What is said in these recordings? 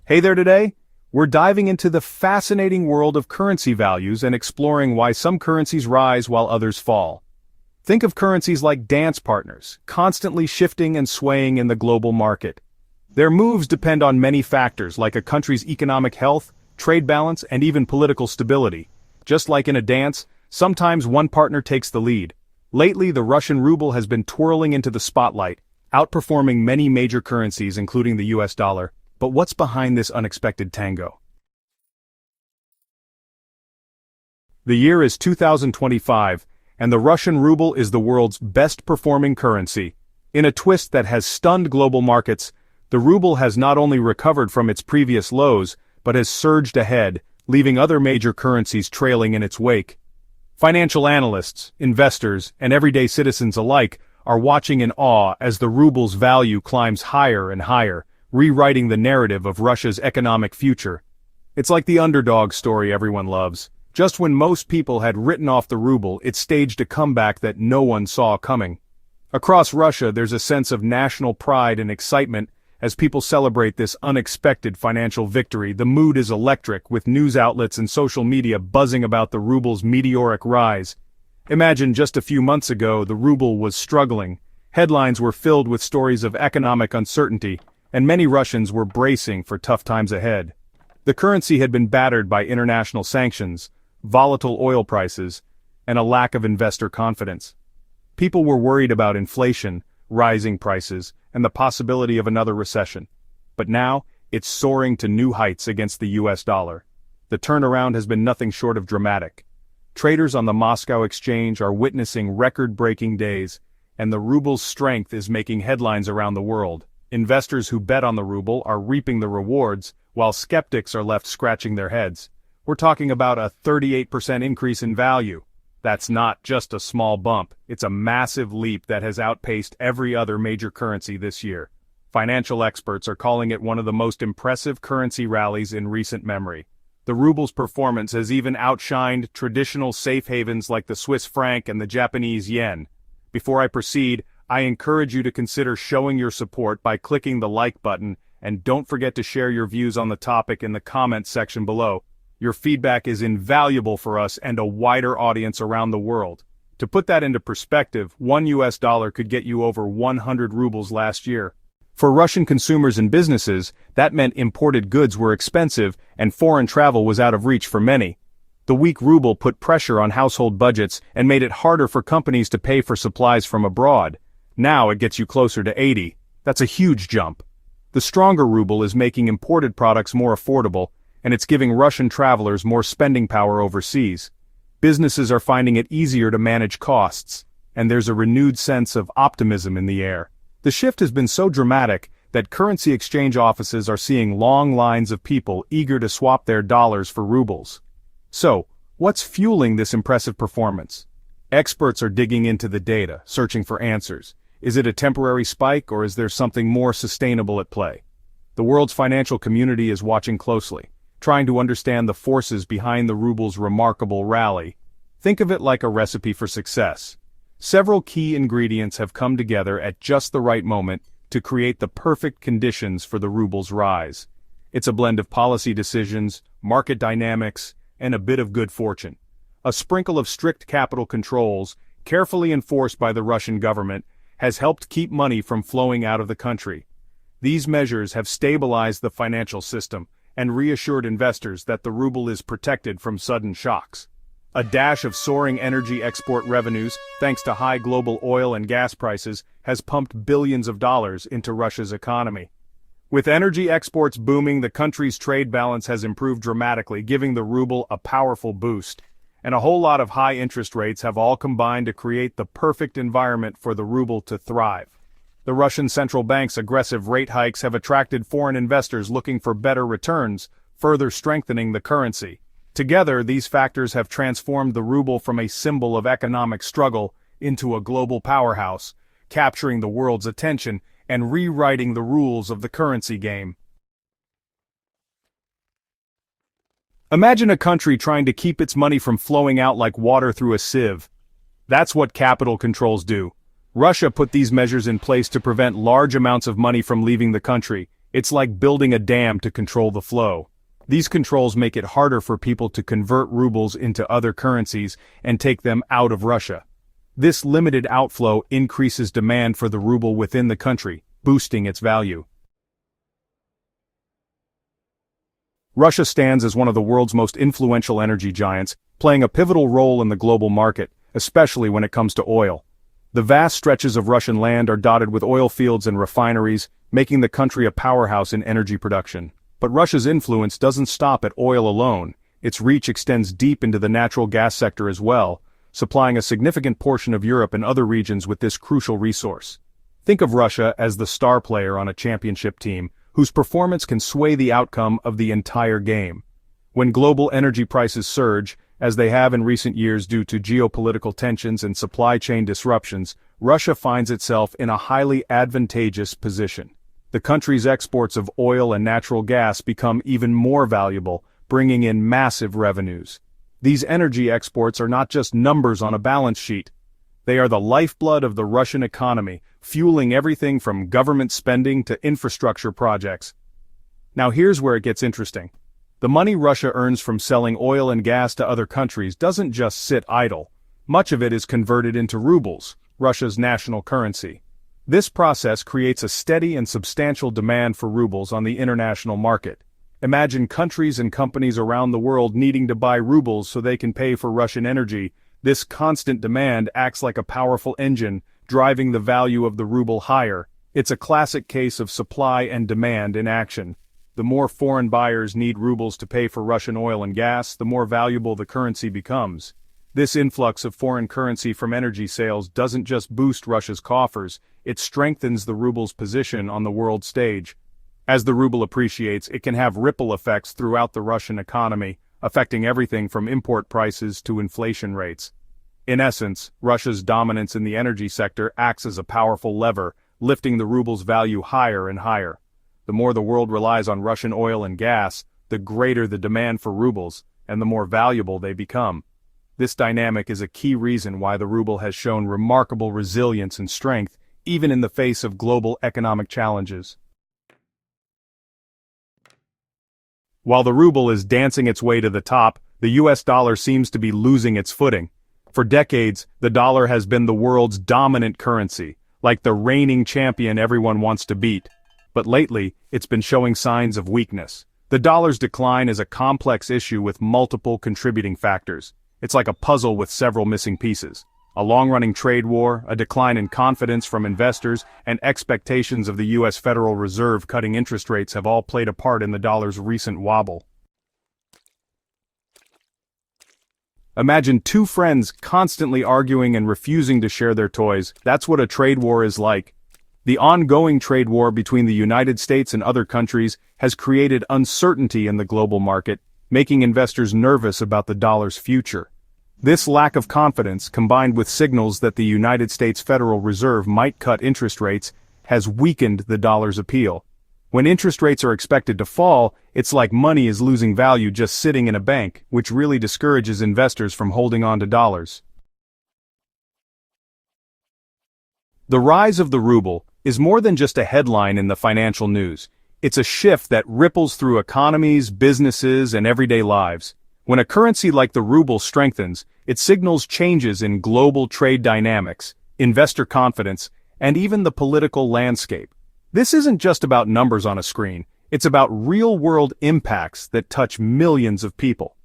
Hey there today! We're diving into the fascinating world of currency values and exploring why some currencies rise while others fall. Think of currencies like dance partners, constantly shifting and swaying in the global market. Their moves depend on many factors like a country's economic health, trade balance, and even political stability. Just like in a dance, sometimes one partner takes the lead. Lately, the Russian ruble has been twirling into the spotlight, outperforming many major currencies including the US dollar. But what's behind this unexpected tango? The year is 2025, and the Russian ruble is the world's best-performing currency. In a twist that has stunned global markets, the ruble has not only recovered from its previous lows, but has surged ahead, leaving other major currencies trailing in its wake. Financial analysts, investors, and everyday citizens alike are watching in awe as the ruble's value climbs higher and higher, rewriting the narrative of Russia's economic future. It's like the underdog story everyone loves. Just when most people had written off the ruble, it staged a comeback that no one saw coming. Across Russia, there's a sense of national pride and excitement as people celebrate this unexpected financial victory. The mood is electric, with news outlets and social media buzzing about the ruble's meteoric rise. Imagine just a few months ago, the ruble was struggling. Headlines were filled with stories of economic uncertainty, and many Russians were bracing for tough times ahead. The currency had been battered by international sanctions, volatile oil prices, and a lack of investor confidence. People were worried about inflation, rising prices, and the possibility of another recession. But now, it's soaring to new heights against the US dollar. The turnaround has been nothing short of dramatic. Traders on the Moscow exchange are witnessing record-breaking days, and the ruble's strength is making headlines around the world. Investors who bet on the ruble are reaping the rewards, while skeptics are left scratching their heads. We're talking about a 38% increase in value. That's not just a small bump, it's a massive leap that has outpaced every other major currency this year. Financial experts are calling it one of the most impressive currency rallies in recent memory. The ruble's performance has even outshined traditional safe havens like the Swiss franc and the Japanese yen. Before I proceed, I encourage you to consider showing your support by clicking the like button, and don't forget to share your views on the topic in the comments section below. Your feedback is invaluable for us and a wider audience around the world. To put that into perspective, $1 US could get you over 100 rubles last year. For Russian consumers and businesses, that meant imported goods were expensive and foreign travel was out of reach for many. The weak ruble put pressure on household budgets and made it harder for companies to pay for supplies from abroad. Now it gets you closer to 80. That's a huge jump. The stronger ruble is making imported products more affordable, and it's giving Russian travelers more spending power overseas. Businesses are finding it easier to manage costs, and there's a renewed sense of optimism in the air. The shift has been so dramatic that currency exchange offices are seeing long lines of people eager to swap their dollars for rubles. So, what's fueling this impressive performance? Experts are digging into the data, searching for answers. Is it a temporary spike, or is there something more sustainable at play? The world's financial community is watching closely, trying to understand the forces behind the ruble's remarkable rally. Think of it like a recipe for success. Several key ingredients have come together at just the right moment to create the perfect conditions for the ruble's rise. It's a blend of policy decisions, market dynamics, and a bit of good fortune. A sprinkle of strict capital controls, carefully enforced by the Russian government, has helped keep money from flowing out of the country. These measures have stabilized the financial system and reassured investors that the ruble is protected from sudden shocks. A dash of soaring energy export revenues, thanks to high global oil and gas prices, has pumped billions of dollars into Russia's economy. With energy exports booming, the country's trade balance has improved dramatically, giving the ruble a powerful boost. And a whole lot of high interest rates have all combined to create the perfect environment for the ruble to thrive. The Russian central bank's aggressive rate hikes have attracted foreign investors looking for better returns, further strengthening the currency. Together, these factors have transformed the ruble from a symbol of economic struggle into a global powerhouse, capturing the world's attention and rewriting the rules of the currency game. Imagine a country trying to keep its money from flowing out like water through a sieve. That's what capital controls do. Russia put these measures in place to prevent large amounts of money from leaving the country, It's like building a dam to control the flow. These controls make it harder for people to convert rubles into other currencies and take them out of Russia. This limited outflow increases demand for the ruble within the country, boosting its value. Russia stands as one of the world's most influential energy giants, playing a pivotal role in the global market, especially when it comes to oil. The vast stretches of Russian land are dotted with oil fields and refineries, making the country a powerhouse in energy production. But Russia's influence doesn't stop at oil alone. Its reach extends deep into the natural gas sector as well, supplying a significant portion of Europe and other regions with this crucial resource. Think of Russia as the star player on a championship team, whose performance can sway the outcome of the entire game. When global energy prices surge, as they have in recent years due to geopolitical tensions and supply chain disruptions, Russia finds itself in a highly advantageous position. The country's exports of oil and natural gas become even more valuable, bringing in massive revenues. These energy exports are not just numbers on a balance sheet. They are the lifeblood of the Russian economy, fueling everything from government spending to infrastructure projects. Now here's where it gets interesting. The money Russia earns from selling oil and gas to other countries doesn't just sit idle. Much of it is converted into rubles, Russia's national currency. This process creates a steady and substantial demand for rubles on the international market. Imagine countries and companies around the world needing to buy rubles so they can pay for Russian energy. This constant demand acts like a powerful engine, driving the value of the ruble higher. It's a classic case of supply and demand in action. The more foreign buyers need rubles to pay for Russian oil and gas, the more valuable the currency becomes. This influx of foreign currency from energy sales doesn't just boost Russia's coffers, it strengthens the ruble's position on the world stage. As the ruble appreciates, it can have ripple effects throughout the Russian economy, affecting everything from import prices to inflation rates. In essence, Russia's dominance in the energy sector acts as a powerful lever, lifting the ruble's value higher and higher. The more the world relies on Russian oil and gas, the greater the demand for rubles, and the more valuable they become. This dynamic is a key reason why the ruble has shown remarkable resilience and strength, even in the face of global economic challenges. While the ruble is dancing its way to the top, the US dollar seems to be losing its footing. For decades, the dollar has been the world's dominant currency, like the reigning champion everyone wants to beat. But lately, it's been showing signs of weakness. The dollar's decline is a complex issue with multiple contributing factors. It's like a puzzle with several missing pieces. A long-running trade war, a decline in confidence from investors, and expectations of the U.S. Federal Reserve cutting interest rates have all played a part in the dollar's recent wobble. Imagine two friends constantly arguing and refusing to share their toys. That's what a trade war is like. The ongoing trade war between the United States and other countries has created uncertainty in the global market, making investors nervous about the dollar's future. This lack of confidence, combined with signals that the United States Federal Reserve might cut interest rates, has weakened the dollar's appeal. When interest rates are expected to fall, it's like money is losing value just sitting in a bank, which really discourages investors from holding on to dollars. The rise of the ruble is more than just a headline in the financial news. It's a shift that ripples through economies, businesses, and everyday lives. When a currency like the ruble strengthens, it signals changes in global trade dynamics, investor confidence, and even the political landscape. This isn't just about numbers on a screen, it's about real-world impacts that touch millions of people.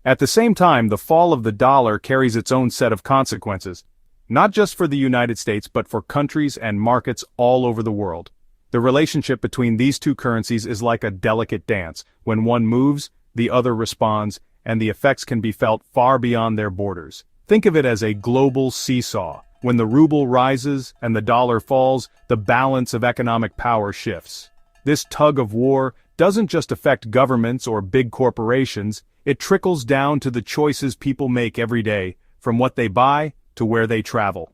At the same time, the fall of the dollar carries its own set of consequences, not just for the United States but for countries and markets all over the world. The relationship between these two currencies is like a delicate dance. When one moves, the other responds, and the effects can be felt far beyond their borders. Think of it as a global seesaw. When the ruble rises and the dollar falls, the balance of economic power shifts. This tug of war doesn't just affect governments or big corporations, it trickles down to the choices people make every day, from what they buy to where they travel.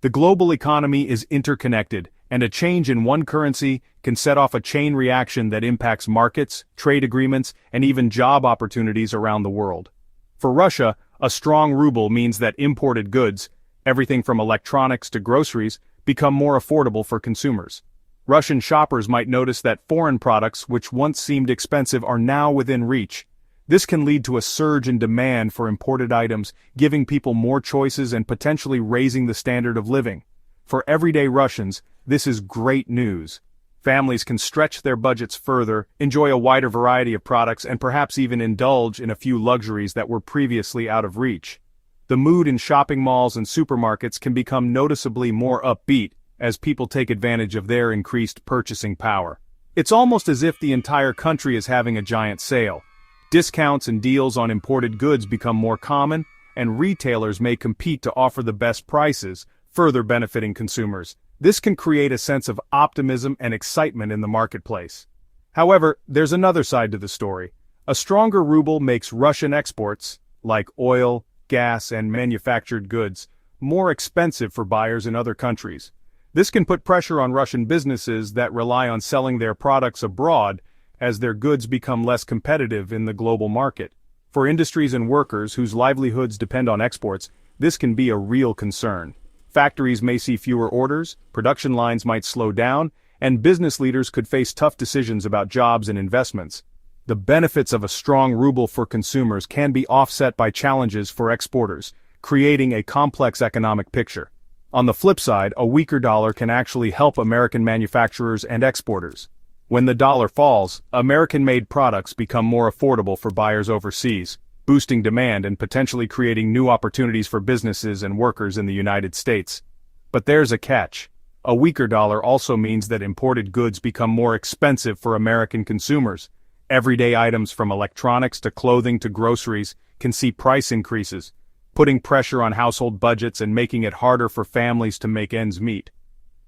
The global economy is interconnected, and a change in one currency can set off a chain reaction that impacts markets, trade agreements, and even job opportunities around the world. For Russia, a strong ruble means that imported goods, everything from electronics to groceries, become more affordable for consumers. Russian shoppers might notice that foreign products which once seemed expensive are now within reach. This can lead to a surge in demand for imported items, giving people more choices and potentially raising the standard of living. For everyday Russians, this is great news. Families can stretch their budgets further, enjoy a wider variety of products, and perhaps even indulge in a few luxuries that were previously out of reach. The mood in shopping malls and supermarkets can become noticeably more upbeat as people take advantage of their increased purchasing power. It's almost as if the entire country is having a giant sale. Discounts and deals on imported goods become more common, and retailers may compete to offer the best prices, further benefiting consumers. This can create a sense of optimism and excitement in the marketplace. However, there's another side to the story. A stronger ruble makes Russian exports, like oil, gas, and manufactured goods, more expensive for buyers in other countries. This can put pressure on Russian businesses that rely on selling their products abroad as their goods become less competitive in the global market. For industries and workers whose livelihoods depend on exports, this can be a real concern. Factories may see fewer orders, production lines might slow down, and business leaders could face tough decisions about jobs and investments. The benefits of a strong ruble for consumers can be offset by challenges for exporters, creating a complex economic picture. On the flip side, a weaker dollar can actually help American manufacturers and exporters. When the dollar falls, American-made products become more affordable for buyers overseas, boosting demand and potentially creating new opportunities for businesses and workers in the United States. But there's a catch. A weaker dollar also means that imported goods become more expensive for American consumers. Everyday items from electronics to clothing to groceries can see price increases, putting pressure on household budgets and making it harder for families to make ends meet.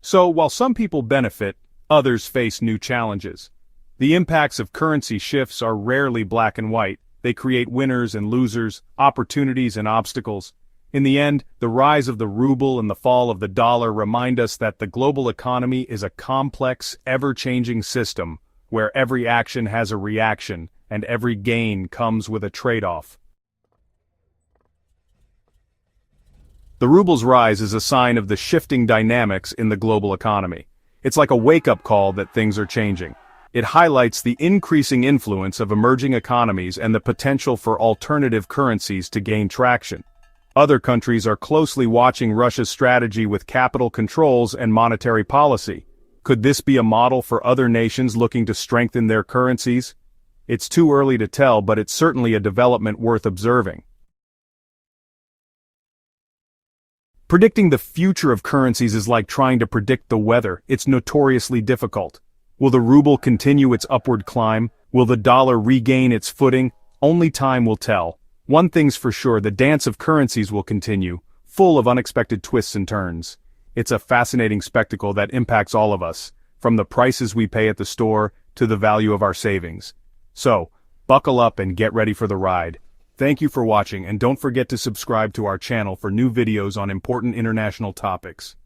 So, while some people benefit, others face new challenges. The impacts of currency shifts are rarely black and white. They create winners and losers, opportunities and obstacles. In the end, the rise of the ruble and the fall of the dollar remind us that the global economy is a complex, ever-changing system, where every action has a reaction, and every gain comes with a trade-off. The ruble's rise is a sign of the shifting dynamics in the global economy. It's like a wake-up call that things are changing. It highlights the increasing influence of emerging economies and the potential for alternative currencies to gain traction. Other countries are closely watching Russia's strategy with capital controls and monetary policy. Could this be a model for other nations looking to strengthen their currencies? It's too early to tell, but it's certainly a development worth observing. Predicting the future of currencies is like trying to predict the weather. It's notoriously difficult. Will the ruble continue its upward climb? Will the dollar regain its footing? Only time will tell. One thing's for sure, the dance of currencies will continue, full of unexpected twists and turns. It's a fascinating spectacle that impacts all of us, from the prices we pay at the store to the value of our savings. So, buckle up and get ready for the ride. Thank you for watching, and don't forget to subscribe to our channel for new videos on important international topics.